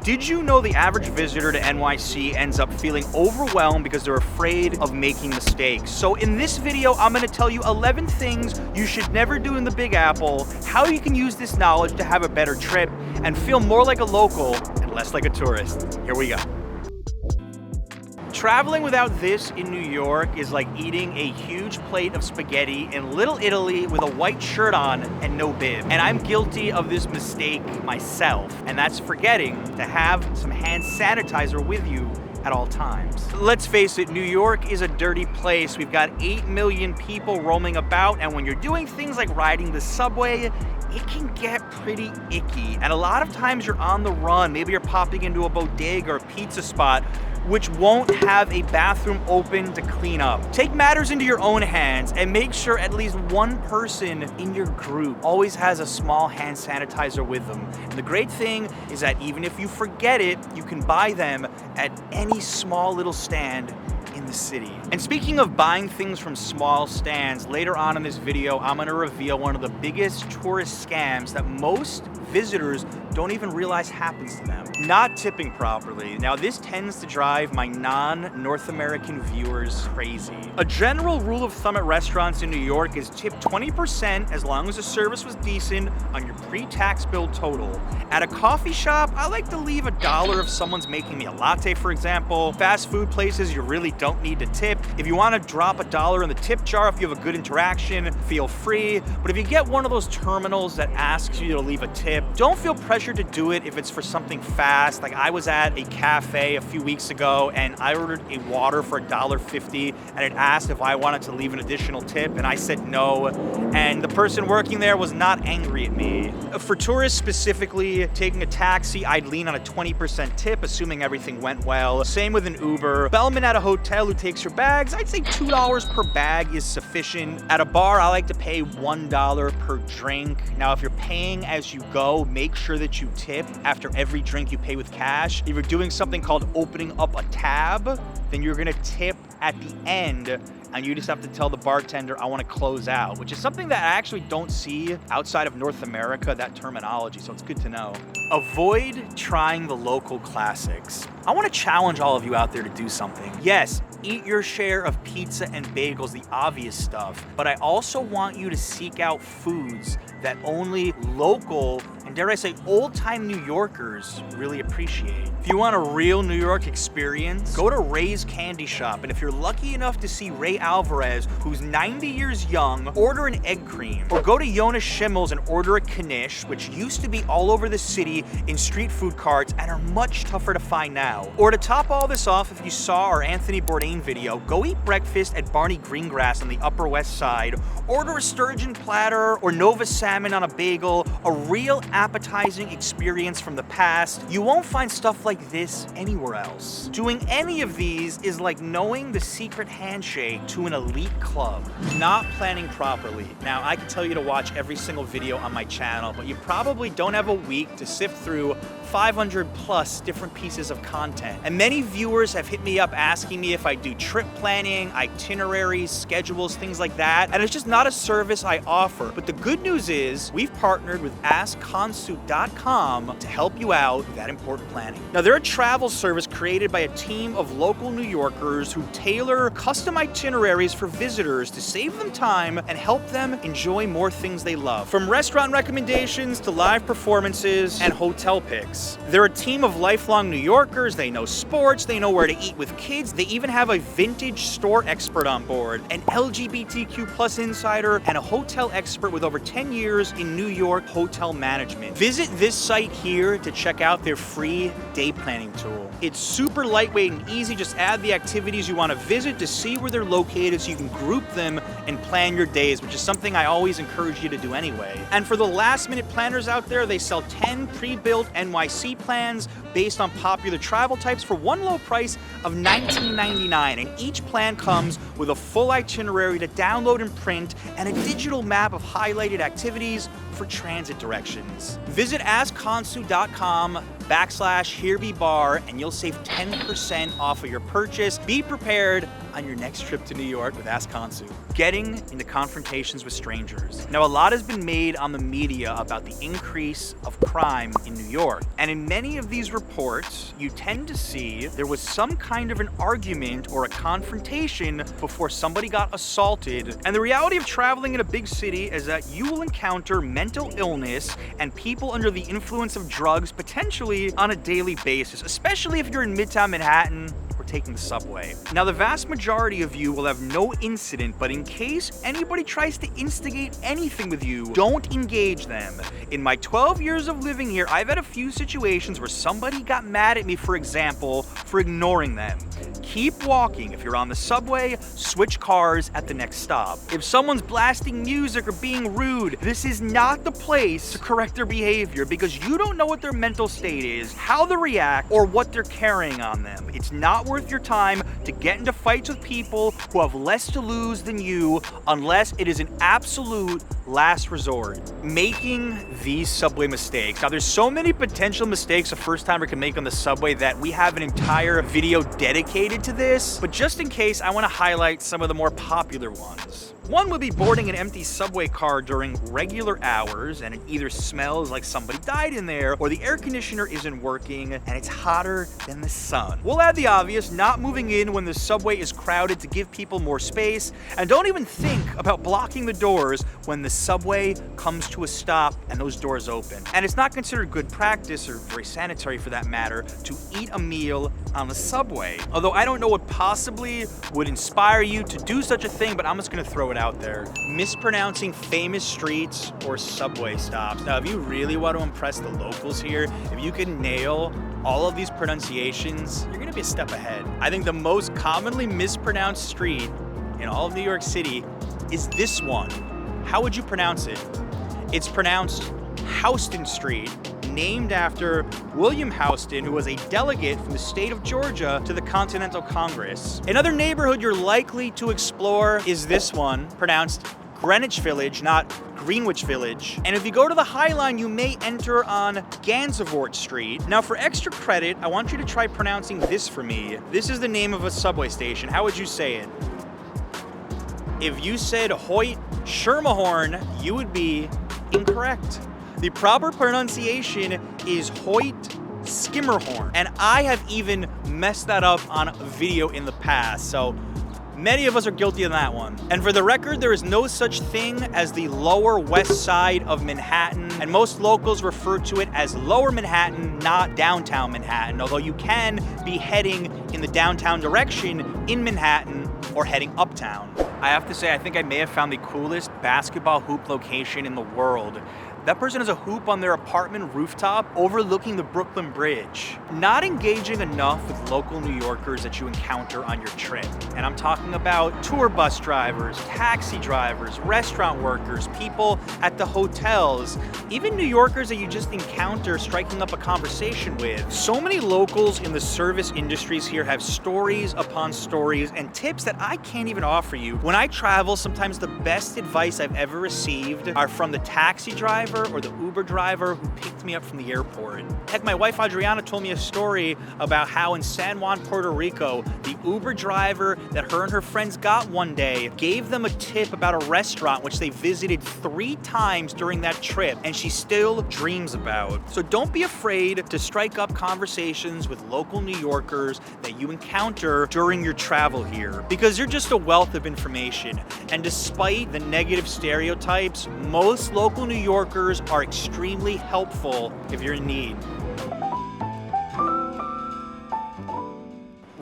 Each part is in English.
Did you know the average visitor to NYC ends up feeling overwhelmed because they're afraid of making mistakes? So in this video, I'm going to tell you 11 things you should never do in the Big Apple, how you can use this knowledge to have a better trip and feel more like a local and less like a tourist. Here we go. Traveling without this in New York is like eating a huge plate of spaghetti in Little Italy with a white shirt on and no bib. And I'm guilty of this mistake myself, and that's forgetting to have some hand sanitizer with you at all times. Let's face it, New York is a dirty place. We've got 8 million people roaming about, and when you're doing things like riding the subway, it can get pretty icky. And a lot of times you're on the run. Maybe you're popping into a bodega or a pizza spot which won't have a bathroom open to clean up. Take matters into your own hands and make sure at least one person in your group always has a small hand sanitizer with them. And the great thing is that even if you forget it, you can buy them at any small little stand in the city. And speaking of buying things from small stands, later on in this video, I'm gonna reveal one of the biggest tourist scams that most visitors don't even realize happens to them. Not tipping properly. Now, this tends to drive my non-North American viewers crazy. A general rule of thumb at restaurants in New York is tip 20% as long as the service was decent on your pre-tax bill total. At a coffee shop, I like to leave $1 if someone's making me a latte, for example. Fast food places, you really don't need to tip. If you want to drop $1 in the tip jar, if you have a good interaction, feel free. But if you get one of those terminals that asks you to leave a tip, don't feel pressured to do it if it's for something fast. Like I was at a cafe a few weeks ago and I ordered a water for $1.50 and it asked if I wanted to leave an additional tip and I said no. And the person working there was not angry at me. For tourists specifically, taking a taxi, I'd lean on a 20% tip, assuming everything went well. Same with an Uber. Bellman at a hotel who takes your bags, I'd say $2 per bag is sufficient. At a bar, I like to pay $1 per drink. Now, if you're paying as you go, make sure that you tip after every drink you pay with cash. If you're doing something called opening up a tab, then you're gonna tip at the end and you just have to tell the bartender, I want to close out, which is something that I actually don't see outside of North America, that terminology, so it's good to know. Avoid trying the local classics. I want to challenge all of you out there to do something. Yes, eat your share of pizza and bagels, the obvious stuff, but I also want you to seek out foods that only local, and dare I say old-time New Yorkers really appreciate. If you want a real New York experience, go to Ray's Candy Shop, and if you're lucky enough to see Ray Alvarez, who's 90 years young, order an egg cream. Or go to Jonas Schimmel's and order a knish, which used to be all over the city in street food carts and are much tougher to find now. Or to top all this off, if you saw our Anthony Bourdain video, go eat breakfast at Barney Greengrass on the Upper West Side, order a sturgeon platter or Nova salmon on a bagel, a real appetizing experience from the past. You won't find stuff like this anywhere else. Doing any of these is like knowing the secret handshake to an elite club. Not planning properly. Now, I can tell you to watch every single video on my channel, but you probably don't have a week to sift through 500 plus different pieces of content. And many viewers have hit me up asking me if I do trip planning, itineraries, schedules, things like that. And it's just not a service I offer. But the good news is we've partnered with AskConsult.com to help you out with that important planning. Now, they're a travel service created by a team of local New Yorkers who tailor custom itineraries for visitors to save them time and help them enjoy more things they love. From restaurant recommendations to live performances and hotel picks. They're a team of lifelong New Yorkers. They know sports, they know where to eat with kids. They even have a vintage store expert on board, an LGBTQ plus insider, and a hotel expert with over 10 years in New York hotel management. Visit this site here to check out their free day planning tool. It's super lightweight and easy. Just add the activities you want to visit to see where they're located so you can group them and plan your days, which is something I always encourage you to do anyway. And for the last minute planners out there, they sell 10 pre-built NYC plans based on popular travel types for one low price of $19.99. And each plan comes with a full itinerary to download and print and a digital map of highlighted activities, for transit directions. Visit askconsu.com/HereBeBarr and you'll save 10% off of your purchase. Be prepared on your next trip to New York with Ask Consu. Getting into confrontations with strangers. Now, a lot has been made on the media about the increase of crime in New York. And in many of these reports, you tend to see there was some kind of an argument or a confrontation before somebody got assaulted. And the reality of traveling in a big city is that you will encounter mental illness and people under the influence of drugs potentially on a daily basis, especially if you're in Midtown Manhattan or taking the subway. Now, the vast majority of you will have no incident, but in case anybody tries to instigate anything with you, don't engage them. In my 12 years of living here, I've had a few situations where somebody got mad at me, for example, for ignoring them. Keep walking. If you're on the subway, switch cars at the next stop. If someone's blasting music or being rude, this is not the place to correct their behavior because you don't know what their mental state is, how they react, or what they're carrying on them. It's not worth your time to get into fights with people who have less to lose than you unless it is an absolute last resort. Making these subway mistakes. Now, there's so many potential mistakes a first timer can make on the subway that we have an entire video dedicated to this, but just in case, I want to highlight some of the more popular ones. One would be boarding an empty subway car during regular hours and it either smells like somebody died in there or the air conditioner isn't working and it's hotter than the sun. We'll add the obvious, not moving in when the subway is crowded to give people more space, and don't even think about blocking the doors when the subway comes to a stop and those doors open. And it's not considered good practice, or very sanitary for that matter, to eat a meal on the subway. Although I don't know what possibly would inspire you to do such a thing, but I'm just gonna throw it out there. Mispronouncing famous streets or subway stops. Now, if you really want to impress the locals here, if you can nail all of these pronunciations, you're gonna be a step ahead. I think the most commonly mispronounced street in all of New York City is this one. How would you pronounce it? It's pronounced Houston Street, named after William Houston, who was a delegate from the state of Georgia to the Continental Congress. Another neighborhood you're likely to explore is this one, pronounced Greenwich Village, not Greenwich Village. And if you go to the High Line, you may enter on Gansevoort Street. Now, for extra credit, I want you to try pronouncing this for me. This is the name of a subway station. How would you say it? If you said Hoyt Schermerhorn, you would be incorrect. The proper pronunciation is Hoyt Skimmerhorn, and I have even messed that up on a video in the past, so many of us are guilty of that one. And for the record, there is no such thing as the Lower West Side of Manhattan, and most locals refer to it as Lower Manhattan, not Downtown Manhattan, although you can be heading in the downtown direction in Manhattan or heading uptown. I have to say, I think I may have found the coolest basketball hoop location in the world. That person has a hoop on their apartment rooftop overlooking the Brooklyn Bridge. Not engaging enough with local New Yorkers that you encounter on your trip. And I'm talking about tour bus drivers, taxi drivers, restaurant workers, people at the hotels, even New Yorkers that you just encounter striking up a conversation with. So many locals in the service industries here have stories upon stories and tips that I can't even offer you. When I travel, sometimes the best advice I've ever received are from the taxi driver or the Uber driver who picked me up from the airport. Heck, my wife Adriana told me a story about how in San Juan, Puerto Rico, the Uber driver that her and her friends got one day gave them a tip about a restaurant which they visited 3 times during that trip and she still dreams about. So don't be afraid to strike up conversations with local New Yorkers that you encounter during your travel here, because you're just a wealth of information. And despite the negative stereotypes, most local New Yorkers are extremely helpful if you're in need.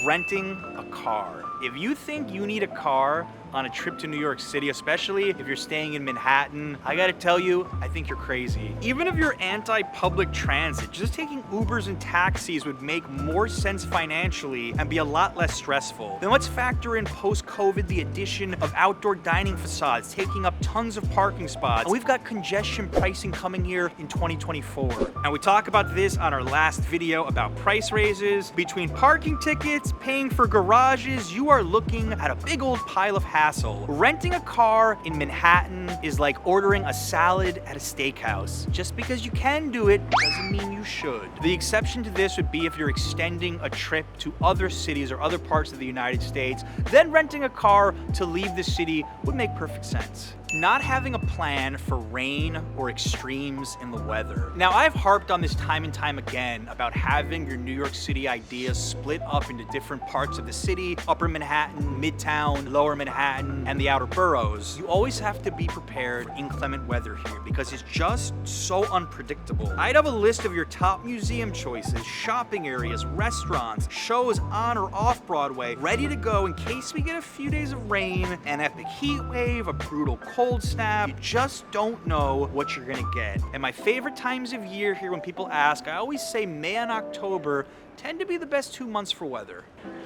Renting a car. If you think you need a car on a trip to New York City, especially if you're staying in Manhattan, I gotta tell you, I think you're crazy. Even if you're anti-public transit, just taking Ubers and taxis would make more sense financially and be a lot less stressful. Then let's factor in post-COVID the addition of outdoor dining facades, taking up tons of parking spots. And we've got congestion pricing coming here in 2024. And we talk about this on our last video about price raises. Between parking tickets, paying for garages, you are looking at a big old pile of hats hassle. Renting a car in Manhattan is like ordering a salad at a steakhouse. Just because you can do it doesn't mean you should. The exception to this would be if you're extending a trip to other cities or other parts of the United States, then renting a car to leave the city would make perfect sense. Not having a plan for rain or extremes in the weather. Now, I've harped on this time and time again about having your New York City ideas split up into different parts of the city: Upper Manhattan, Midtown, Lower Manhattan, and the outer boroughs. You always have to be prepared for inclement weather here because it's just so unpredictable. I'd have a list of your top museum choices, shopping areas, restaurants, shows on or off Broadway, ready to go in case we get a few days of rain, an epic heat wave, a brutal cold snap. You just don't know what you're gonna get. And my favorite times of year here, when people ask, I always say May and October tend to be the best 2 months for weather.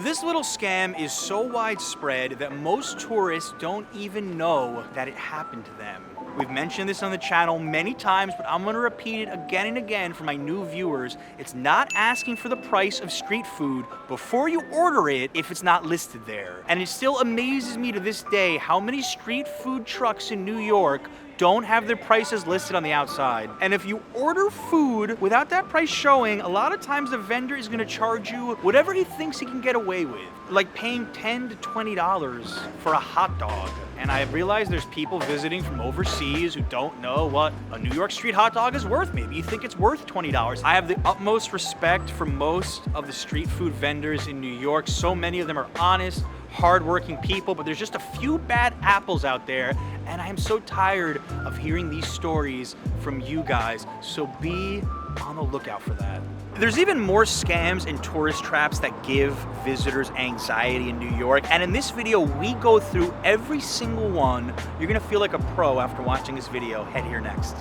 This little scam is so widespread that most tourists don't even know that it happened to them. We've mentioned this on the channel many times, but I'm gonna repeat it again and again for my new viewers. It's not asking for the price of street food before you order it if it's not listed there. And it still amazes me to this day how many street food trucks in New York don't have their prices listed on the outside. And if you order food without that price showing, a lot of times the vendor is gonna charge you whatever he thinks he can get away with, like paying $10 to $20 for a hot dog. And I realize there's people visiting from overseas who don't know what a New York street hot dog is worth. Maybe you think it's worth $20. I have the utmost respect for most of the street food vendors in New York. So many of them are honest, hardworking people, but there's just a few bad apples out there, and I am so tired of hearing these stories from you guys, so be on the lookout for that. There's even more scams and tourist traps that give visitors anxiety in New York, and in this video we go through every single one. You're gonna feel like a pro after watching this video. Head here next.